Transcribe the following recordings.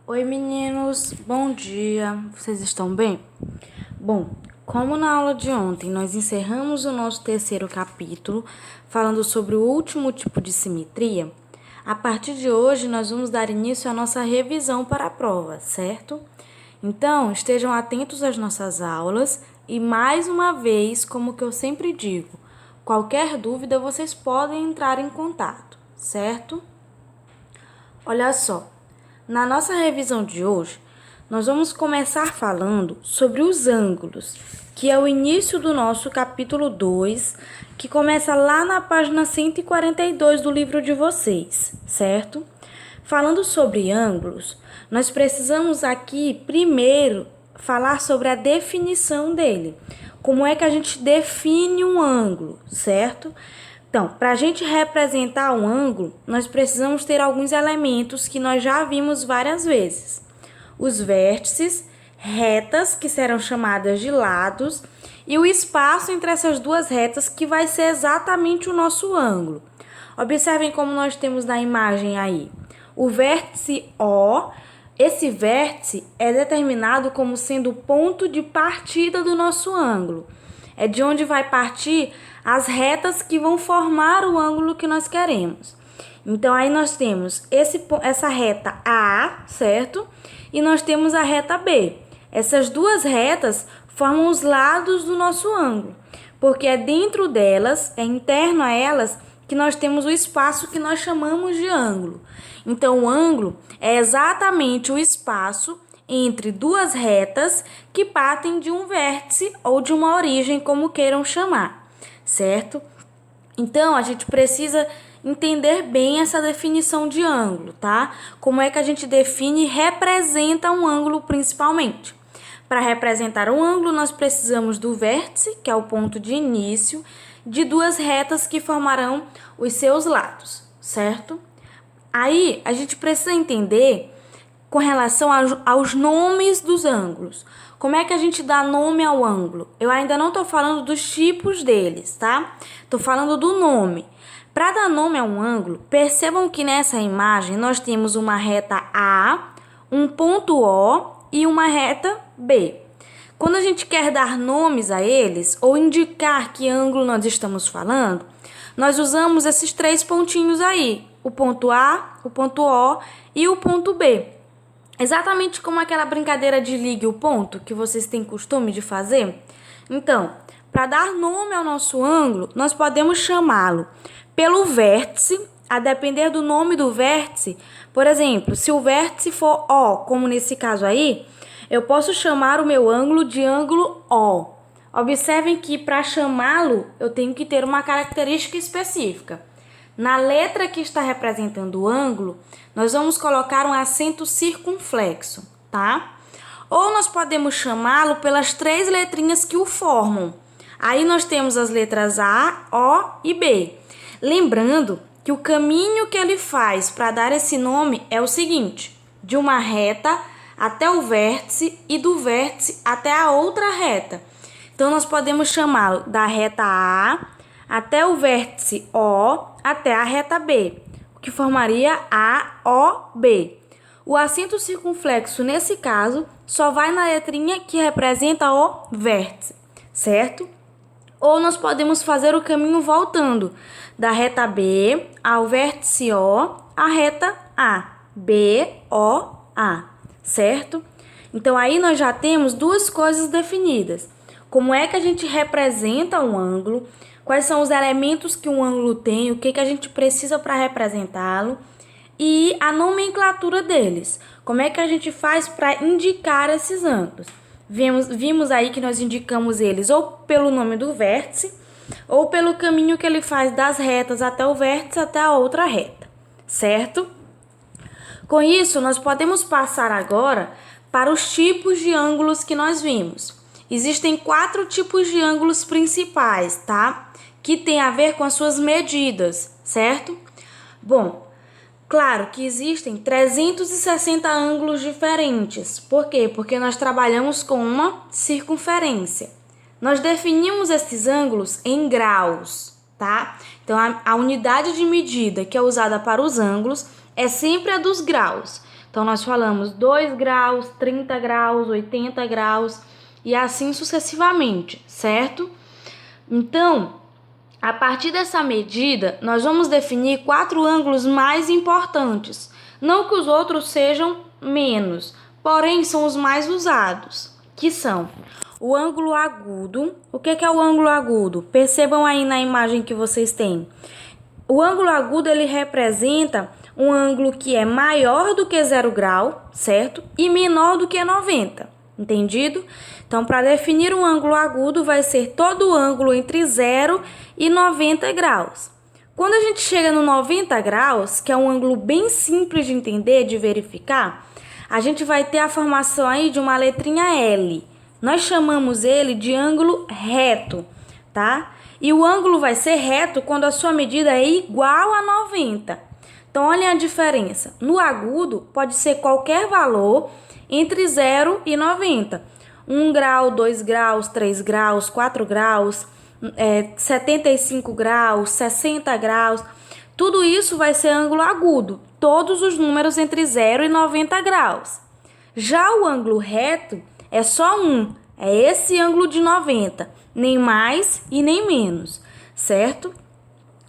Oi meninos, bom dia, vocês estão bem? Bom, como na aula de ontem nós encerramos o nosso terceiro capítulo falando sobre o último tipo de simetria, a partir de hoje nós vamos dar início à nossa revisão para a prova, certo? Então estejam atentos às nossas aulas e mais uma vez, como que eu sempre digo, qualquer dúvida vocês podem entrar em contato, certo? Olha só. Na nossa revisão de hoje, nós vamos começar falando sobre os ângulos, que é o início do nosso capítulo 2, que começa lá na página 142 do livro de vocês, certo? Falando sobre ângulos, nós precisamos aqui primeiro falar sobre a definição dele. Como é que a gente define um ângulo, certo? Então, para a gente representar um ângulo, nós precisamos ter alguns elementos que nós já vimos várias vezes. Os vértices, retas, que serão chamadas de lados, e o espaço entre essas duas retas, que vai ser exatamente o nosso ângulo. Observem como nós temos na imagem aí. O vértice O, esse vértice é determinado como sendo o ponto de partida do nosso ângulo. É de onde vai partir as retas que vão formar o ângulo que nós queremos. Então, aí nós temos essa reta A, certo? E nós temos a reta B. Essas duas retas formam os lados do nosso ângulo, porque é dentro delas, é interno a elas, que nós temos o espaço que nós chamamos de ângulo. Então, o ângulo é exatamente o espaço entre duas retas que partem de um vértice ou de uma origem, como queiram chamar, certo? Então, a gente precisa entender bem essa definição de ângulo, tá? Como é que a gente define e representa um ângulo principalmente? Para representar um ângulo, nós precisamos do vértice, que é o ponto de início, de duas retas que formarão os seus lados, certo? Aí, a gente precisa entender com relação aos nomes dos ângulos. Como é que a gente dá nome ao ângulo? Eu ainda não estou falando dos tipos deles, tá? Estou falando do nome. Para dar nome a um ângulo, percebam que nessa imagem nós temos uma reta A, um ponto O e uma reta B. Quando a gente quer dar nomes a eles ou indicar que ângulo nós estamos falando, nós usamos esses três pontinhos aí, o ponto A, o ponto O e o ponto B. Exatamente como aquela brincadeira de ligue o ponto que vocês têm costume de fazer. Então, para dar nome ao nosso ângulo, nós podemos chamá-lo pelo vértice, a depender do nome do vértice. Por exemplo, se o vértice for O, como nesse caso aí, eu posso chamar o meu ângulo de ângulo O. Observem que para chamá-lo, eu tenho que ter uma característica específica. Na letra que está representando o ângulo, nós vamos colocar um acento circunflexo, tá? Ou nós podemos chamá-lo pelas três letrinhas que o formam. Aí nós temos as letras A, O e B. Lembrando que o caminho que ele faz para dar esse nome é o seguinte: de uma reta até o vértice e do vértice até a outra reta. Então, nós podemos chamá-lo da reta A até o vértice O até a reta B, o que formaria AOB. O acento circunflexo, nesse caso, só vai na letrinha que representa o vértice, certo? Ou nós podemos fazer o caminho voltando da reta B ao vértice O à reta A, BOA, certo? Então, aí nós já temos duas coisas definidas. Como é que a gente representa um ângulo, quais são os elementos que um ângulo tem, o que a gente precisa para representá-lo e a nomenclatura deles. Como é que a gente faz para indicar esses ângulos? Vimos aí que nós indicamos eles ou pelo nome do vértice ou pelo caminho que ele faz das retas até o vértice até a outra reta, certo? Com isso, nós podemos passar agora para os tipos de ângulos que nós vimos. Existem 4 tipos de ângulos principais, tá? Que tem a ver com as suas medidas, certo? Bom, claro que existem 360 ângulos diferentes. Por quê? Porque nós trabalhamos com uma circunferência. Nós definimos esses ângulos em graus, tá? Então, a unidade de medida que é usada para os ângulos é sempre a dos graus. Então, nós falamos 2 graus, 30 graus, 80 graus e assim sucessivamente, certo? Então, a partir dessa medida, nós vamos definir 4 ângulos mais importantes. Não que os outros sejam menos, porém são os mais usados, que são o ângulo agudo. O que é o ângulo agudo? Percebam aí na imagem que vocês têm. O ângulo agudo, ele representa um ângulo que é maior do que 0 grau, certo? E menor do que 90, entendido? Então, para definir um ângulo agudo, vai ser todo o ângulo entre 0 e 90 graus. Quando a gente chega no 90 graus, que é um ângulo bem simples de entender, de verificar, a gente vai ter a formação aí de uma letrinha L. Nós chamamos ele de ângulo reto, tá? E o ângulo vai ser reto quando a sua medida é igual a 90. Então, olhem a diferença. No agudo, pode ser qualquer valor entre 0 e 90. 1 grau, 2 graus, 3 graus, 4 graus, 75 graus, 60 graus. Tudo isso vai ser ângulo agudo. Todos os números entre 0 e 90 graus. Já o ângulo reto é só um. É esse ângulo de 90. Nem mais e nem menos, certo?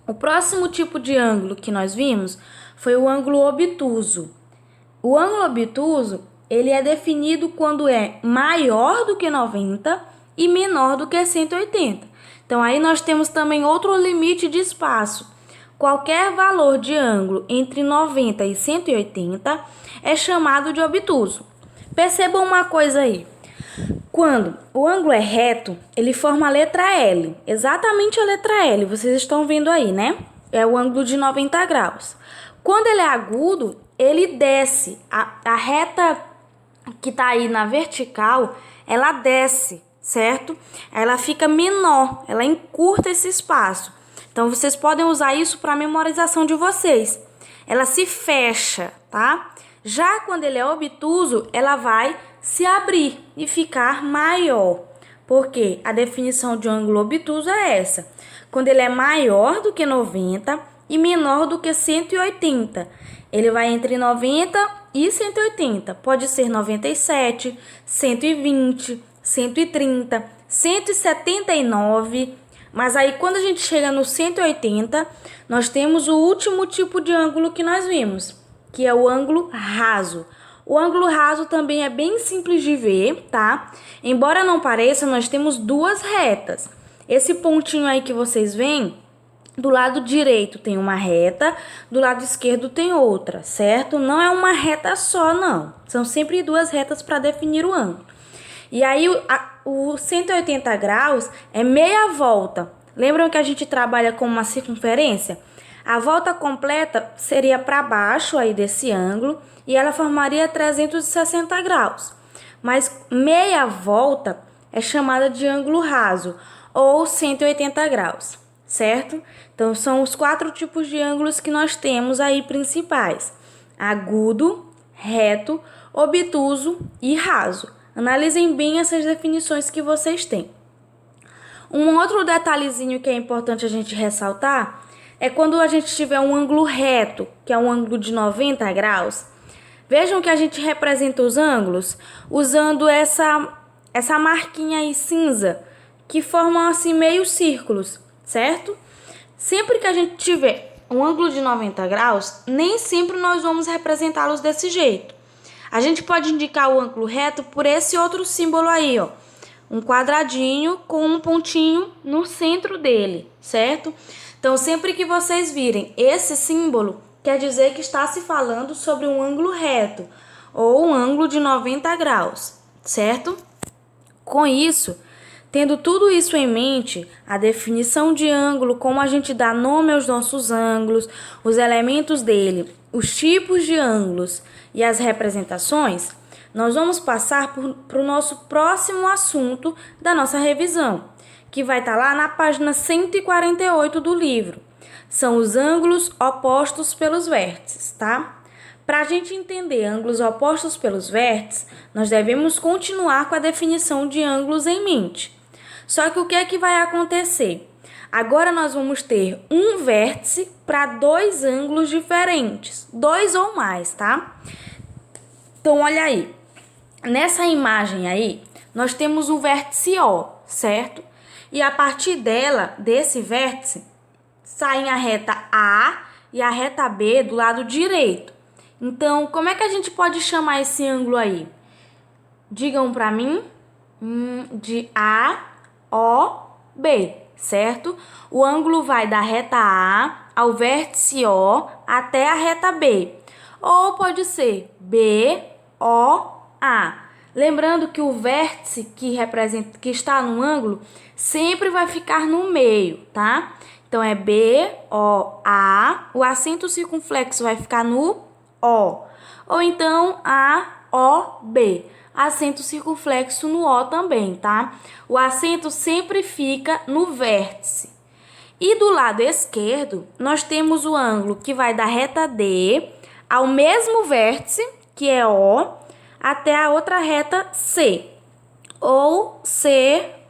O próximo tipo de ângulo que nós vimos foi o ângulo obtuso. O ângulo obtuso, ele é definido quando é maior do que 90 e menor do que 180. Então, aí nós temos também outro limite de espaço. Qualquer valor de ângulo entre 90 e 180 é chamado de obtuso. Percebam uma coisa aí. Quando o ângulo é reto, ele forma a letra L, exatamente a letra L, vocês estão vendo aí, né? É o ângulo de 90 graus. Quando ele é agudo, ele desce, a reta que tá aí na vertical, ela desce, certo? Ela fica menor, ela encurta esse espaço. Então, vocês podem usar isso para memorização de vocês. Ela se fecha, tá? Já quando ele é obtuso, ela vai se abrir e ficar maior. Porque a definição de um ângulo obtuso é essa. Quando ele é maior do que 90 e menor do que 180. Ele vai entre 90 e 180. Pode ser 97, 120, 130, 179. Mas aí, quando a gente chega no 180, nós temos o último tipo de ângulo que nós vimos, que é o ângulo raso. O ângulo raso também é bem simples de ver, tá? Embora não pareça, nós temos duas retas. Esse pontinho aí que vocês veem, do lado direito tem uma reta, do lado esquerdo tem outra, certo? Não é uma reta só, não. São sempre duas retas para definir o ângulo. E aí, o 180 graus é meia volta. Lembram que a gente trabalha com uma circunferência? A volta completa seria para baixo aí desse ângulo e ela formaria 360 graus. Mas meia volta é chamada de ângulo raso ou 180 graus, certo? Então, são os 4 tipos de ângulos que nós temos aí principais: agudo, reto, obtuso e raso. Analisem bem essas definições que vocês têm. Um outro detalhezinho que é importante a gente ressaltar é quando a gente tiver um ângulo reto, que é um ângulo de 90 graus. Vejam que a gente representa os ângulos usando essa marquinha aí cinza, que formam assim meio círculos, certo? Sempre que a gente tiver um ângulo de 90 graus, nem sempre nós vamos representá-los desse jeito. A gente pode indicar o ângulo reto por esse outro símbolo aí, ó. Um quadradinho com um pontinho no centro dele, certo? Então, sempre que vocês virem esse símbolo, quer dizer que está se falando sobre um ângulo reto ou um ângulo de 90 graus, certo? Com isso, tendo tudo isso em mente, a definição de ângulo, como a gente dá nome aos nossos ângulos, os elementos dele, os tipos de ângulos e as representações, nós vamos passar para o nosso próximo assunto da nossa revisão, que vai estar lá na página 148 do livro. São os ângulos opostos pelos vértices, tá? Para a gente entender ângulos opostos pelos vértices, nós devemos continuar com a definição de ângulos em mente. Só que o que é que vai acontecer? Agora nós vamos ter um vértice para 2 ângulos diferentes, 2 ou mais, tá? Então, olha aí. Nessa imagem aí, nós temos o vértice O, certo? E a partir desse vértice, saem a reta A e a reta B do lado direito. Então, como é que a gente pode chamar esse ângulo aí? Digam para mim, de AOB, certo? O ângulo vai da reta A ao vértice O até a reta B. Ou pode ser BOA. Lembrando que o vértice que está no ângulo sempre vai ficar no meio, tá? Então, é BOA, o acento circunflexo vai ficar no O. Ou então, AOB, acento circunflexo no O também, tá? O acento sempre fica no vértice. E do lado esquerdo, nós temos o ângulo que vai da reta D ao mesmo vértice, que é O, até a outra reta C, ou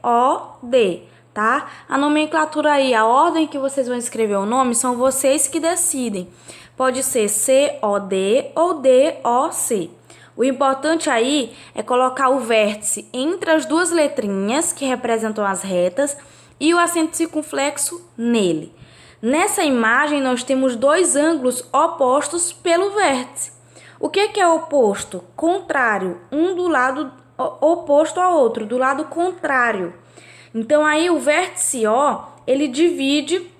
COD, tá? A nomenclatura aí, a ordem que vocês vão escrever o nome, são vocês que decidem. Pode ser COD ou DOC. O importante aí é colocar o vértice entre as duas letrinhas que representam as retas e o acento circunflexo nele. Nessa imagem, nós temos dois ângulos opostos pelo vértice. O que é oposto? Contrário, um do lado oposto ao outro, do lado contrário. Então, aí o vértice O, ele divide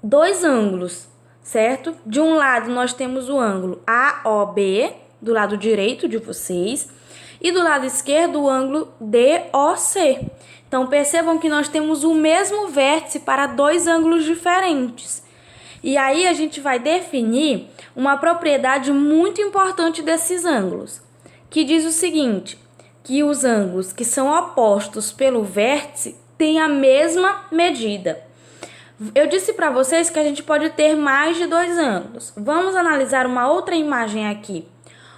dois ângulos, certo? De um lado, nós temos o ângulo AOB, do lado direito de vocês, e do lado esquerdo, o ângulo DOC. Então, percebam que nós temos o mesmo vértice para dois ângulos diferentes. E aí, a gente vai definir uma propriedade muito importante desses ângulos, que diz o seguinte, que os ângulos que são opostos pelo vértice têm a mesma medida. Eu disse para vocês que a gente pode ter mais de dois ângulos. Vamos analisar uma outra imagem aqui.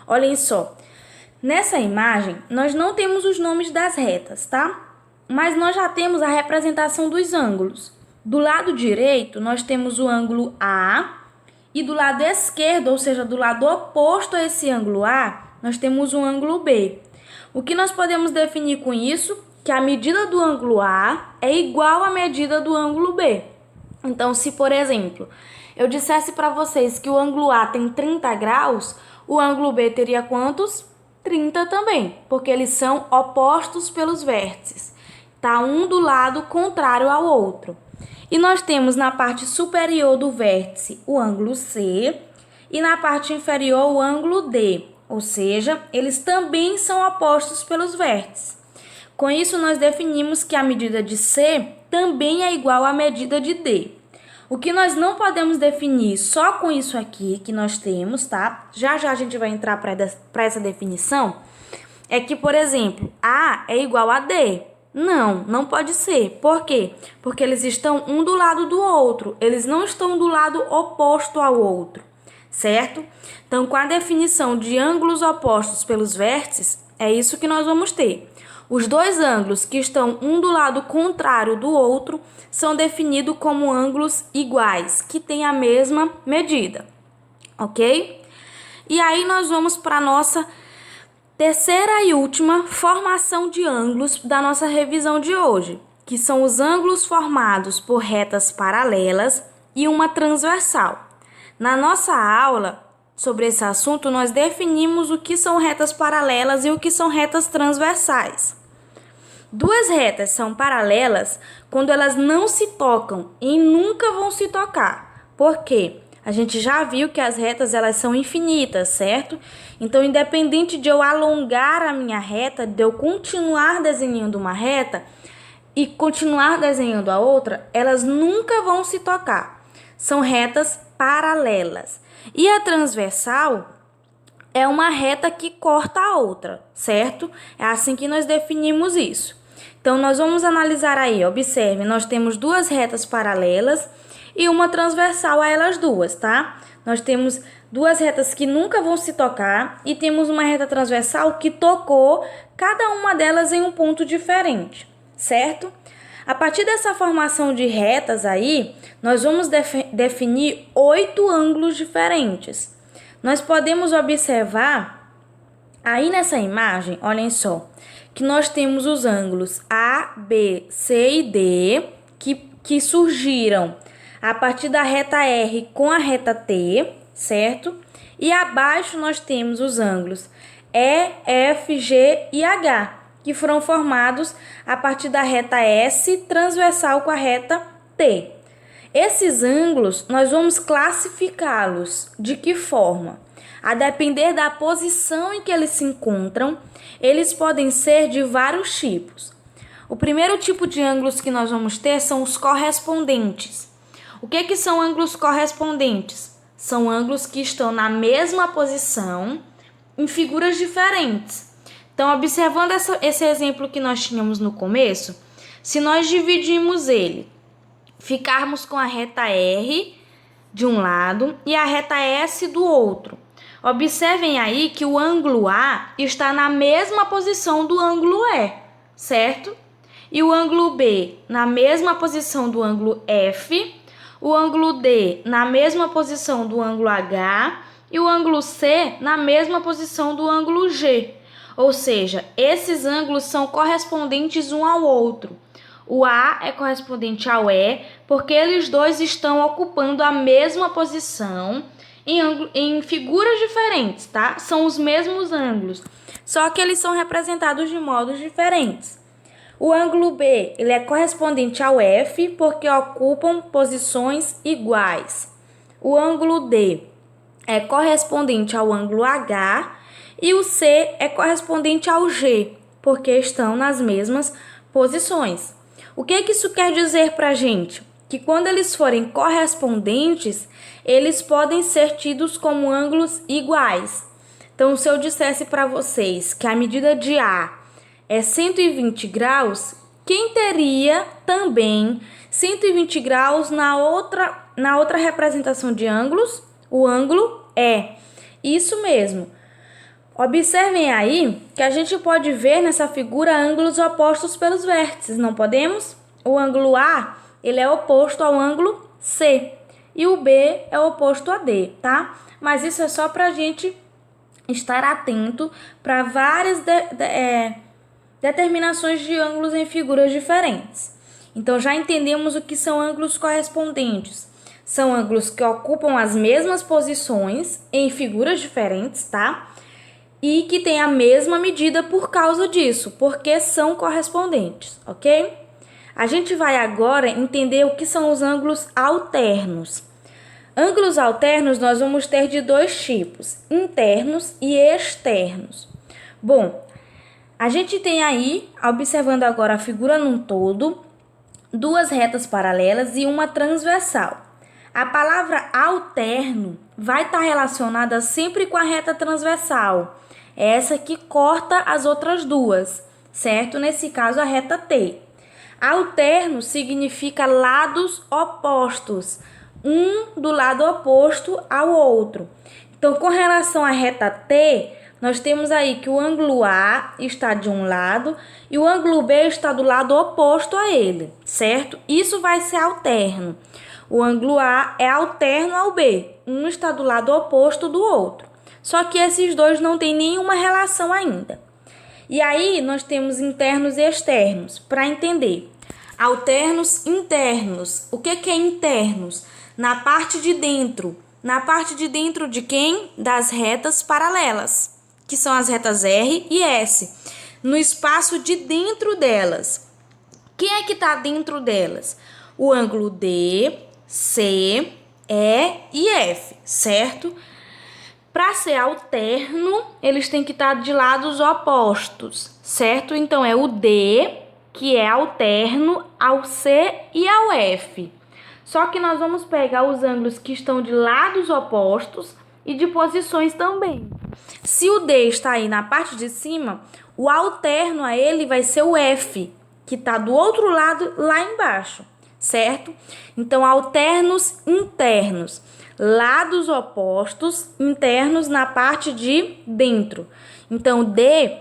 Olhem só. Nessa imagem, nós não temos os nomes das retas, tá? Mas nós já temos a representação dos ângulos. Do lado direito, nós temos o ângulo A, e do lado esquerdo, ou seja, do lado oposto a esse ângulo A, nós temos o ângulo B. O que nós podemos definir com isso? Que a medida do ângulo A é igual à medida do ângulo B. Então, se, por exemplo, eu dissesse para vocês que o ângulo A tem 30 graus, o ângulo B teria quantos? 30 também, porque eles são opostos pelos vértices. Tá um do lado contrário ao outro. E nós temos na parte superior do vértice o ângulo C e na parte inferior o ângulo D, ou seja, eles também são opostos pelos vértices. Com isso, nós definimos que a medida de C também é igual à medida de D. O que nós não podemos definir só com isso aqui que nós temos, tá? Já já a gente vai entrar para essa definição, é que, por exemplo, A é igual a D. Não pode ser. Por quê? Porque eles estão um do lado do outro. Eles não estão do lado oposto ao outro, certo? Então, com a definição de ângulos opostos pelos vértices, é isso que nós vamos ter. Os dois ângulos que estão um do lado contrário do outro são definidos como ângulos iguais, que têm a mesma medida, ok? E aí, nós vamos para a nossa terceira e última formação de ângulos da nossa revisão de hoje, que são os ângulos formados por retas paralelas e uma transversal. Na nossa aula sobre esse assunto, nós definimos o que são retas paralelas e o que são retas transversais. Duas retas são paralelas quando elas não se tocam e nunca vão se tocar. Por quê? A gente já viu que as retas elas são infinitas, certo? Então, independente de eu alongar a minha reta, de eu continuar desenhando uma reta e continuar desenhando a outra, elas nunca vão se tocar. São retas paralelas. E a transversal é uma reta que corta a outra, certo? É assim que nós definimos isso. Então, nós vamos analisar aí, observe, nós temos duas retas paralelas e uma transversal a elas duas, tá? Nós temos duas retas que nunca vão se tocar e temos uma reta transversal que tocou cada uma delas em um ponto diferente, certo? A partir dessa formação de retas aí, nós vamos definir 8 ângulos diferentes. Nós podemos observar Aí nessa imagem, olhem só, que nós temos os ângulos A, B, C e D que surgiram a partir da reta R com a reta T, certo? E abaixo nós temos os ângulos E, F, G e H, que foram formados a partir da reta S transversal com a reta T. Esses ângulos, nós vamos classificá-los de que forma? A depender da posição em que eles se encontram, eles podem ser de vários tipos. O primeiro tipo de ângulos que nós vamos ter são os correspondentes. O que são ângulos correspondentes? São ângulos que estão na mesma posição em figuras diferentes. Então, observando esse exemplo que nós tínhamos no começo, se nós dividirmos ele, ficarmos com a reta R de um lado e a reta S do outro. Observem aí que o ângulo A está na mesma posição do ângulo E, certo? E o ângulo B na mesma posição do ângulo F, o ângulo D na mesma posição do ângulo H e o ângulo C na mesma posição do ângulo G. Ou seja, esses ângulos são correspondentes um ao outro. O A é correspondente ao E, porque eles dois estão ocupando a mesma posição em figuras diferentes, tá? São os mesmos ângulos, só que eles são representados de modos diferentes. O ângulo B, ele é correspondente ao F, porque ocupam posições iguais. O ângulo D é correspondente ao ângulo H e o C é correspondente ao G, porque estão nas mesmas posições. O que isso quer dizer para a gente? Que quando eles forem correspondentes, eles podem ser tidos como ângulos iguais. Então, se eu dissesse para vocês que a medida de A é 120 graus, quem teria também 120 graus na outra representação de ângulos? O ângulo E. Isso mesmo. Observem aí que a gente pode ver nessa figura ângulos opostos pelos vértices, não podemos? O ângulo A, ele é oposto ao ângulo C e o B é oposto a D, tá? Mas isso é só para a gente estar atento para várias determinações de ângulos em figuras diferentes. Então, já entendemos o que são ângulos correspondentes. São ângulos que ocupam as mesmas posições em figuras diferentes, tá? E que têm a mesma medida por causa disso, porque são correspondentes, ok? A gente vai agora entender o que são os ângulos alternos. Ângulos alternos nós vamos ter de dois tipos, internos e externos. Bom, a gente tem aí, observando agora a figura num todo, duas retas paralelas e uma transversal. A palavra alterno vai estar relacionada sempre com a reta transversal, essa que corta as outras duas, certo? Nesse caso, a reta T. Alterno significa lados opostos, um do lado oposto ao outro. Então, com relação à reta T, nós temos aí que o ângulo A está de um lado e o ângulo B está do lado oposto a ele, certo? Isso vai ser alterno. O ângulo A é alterno ao B, um está do lado oposto do outro. Só que esses dois não têm nenhuma relação ainda. E aí nós temos internos e externos, para entender. Alternos internos. O que é internos? Na parte de dentro. Na parte de dentro de quem? Das retas paralelas, que são as retas R e S. No espaço de dentro delas. Quem é que está dentro delas? O ângulo D, C, E e F, certo? Para ser alterno, eles têm que estar de lados opostos, certo? Então, é o D, que é alterno ao C e ao F. Só que nós vamos pegar os ângulos que estão de lados opostos e de posições também. Se o D está aí na parte de cima, o alterno a ele vai ser o F, que está do outro lado lá embaixo, certo? Então, alternos internos. Lados opostos internos na parte de dentro. Então, D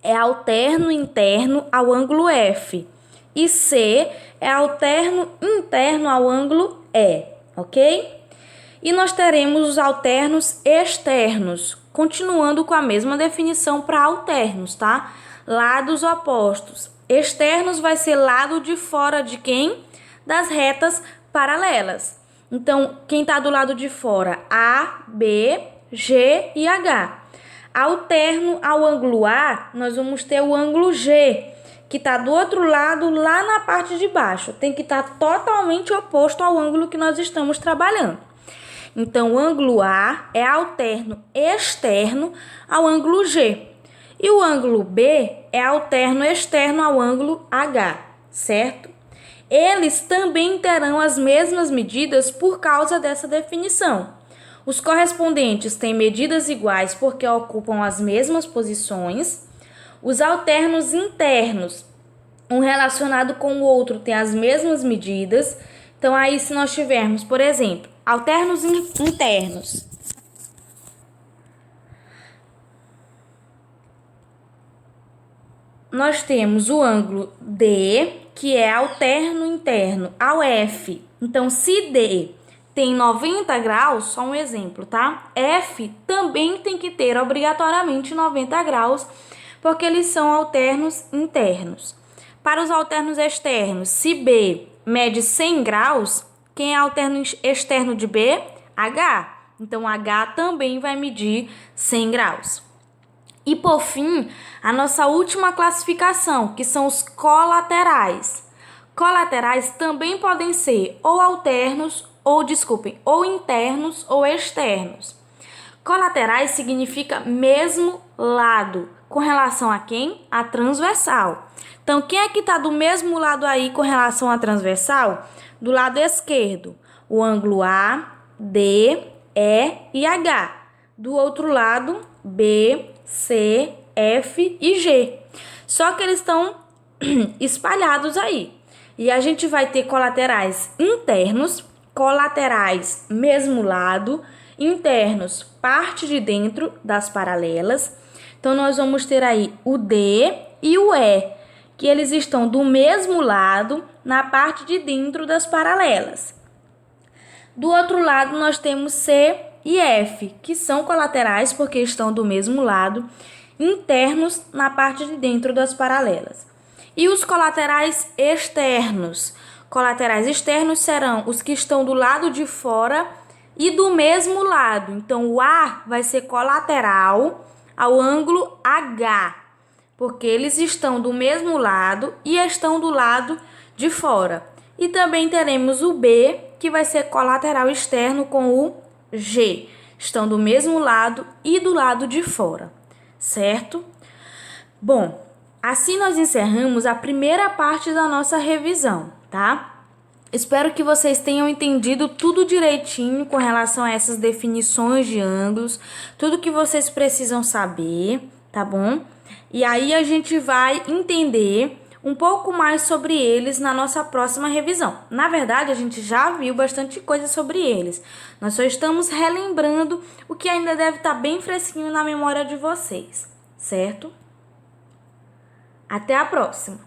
é alterno interno ao ângulo F. E C é alterno interno ao ângulo E, ok? E nós teremos os alternos externos. continuando com a mesma definição para alternos, tá? Lados opostos. Externos vai ser lado de fora de quem? Das retas paralelas. Então, quem está do lado de fora? A, B, G e H. Alterno ao ângulo A, nós vamos ter o ângulo G, que está do outro lado, lá na parte de baixo. Tem que estar totalmente oposto ao ângulo que nós estamos trabalhando. Então, o ângulo A é alterno externo ao ângulo G. E o ângulo B é alterno externo ao ângulo H, certo? Eles também terão as mesmas medidas por causa dessa definição. Os correspondentes têm medidas iguais porque ocupam as mesmas posições. Os alternos internos, um relacionado com o outro, tem as mesmas medidas. Então, aí se nós tivermos, por exemplo, alternos internos, nós temos o ângulo D, que é alterno interno ao F. Então, se D tem 90 graus, só um exemplo, tá? F também tem que ter obrigatoriamente 90 graus, porque eles são alternos internos. Para os alternos externos, se B mede 100 graus, quem é alterno externo de B? H. Então, H também vai medir 100 graus. E, por fim, a nossa última classificação, que são os colaterais. Colaterais também podem ser ou alternos, ou internos ou externos. Colaterais significa mesmo lado. Com relação a quem? A transversal. Então, quem é que está do mesmo lado aí com relação à transversal? Do lado esquerdo, o ângulo A, D, E e H. Do outro lado, B, C, F e G. Só que eles estão espalhados aí. E a gente vai ter colaterais internos, colaterais mesmo lado, internos parte de dentro das paralelas. Então, nós vamos ter aí o D e o E, que eles estão do mesmo lado na parte de dentro das paralelas. Do outro lado, nós temos C e F, que são colaterais porque estão do mesmo lado, internos na parte de dentro das paralelas. E os colaterais externos? Colaterais externos serão os que estão do lado de fora e do mesmo lado. Então, o A vai ser colateral ao ângulo H, porque eles estão do mesmo lado e estão do lado de fora. E também teremos o B, que vai ser colateral externo com o G. Estão do mesmo lado e do lado de fora, certo? Bom, assim nós encerramos a primeira parte da nossa revisão, tá? Espero que vocês tenham entendido tudo direitinho com relação a essas definições de ângulos, tudo que vocês precisam saber, tá bom? E aí a gente vai entender um pouco mais sobre eles na nossa próxima revisão. Na verdade, a gente já viu bastante coisa sobre eles. Nós só estamos relembrando o que ainda deve estar bem fresquinho na memória de vocês, certo? Até a próxima!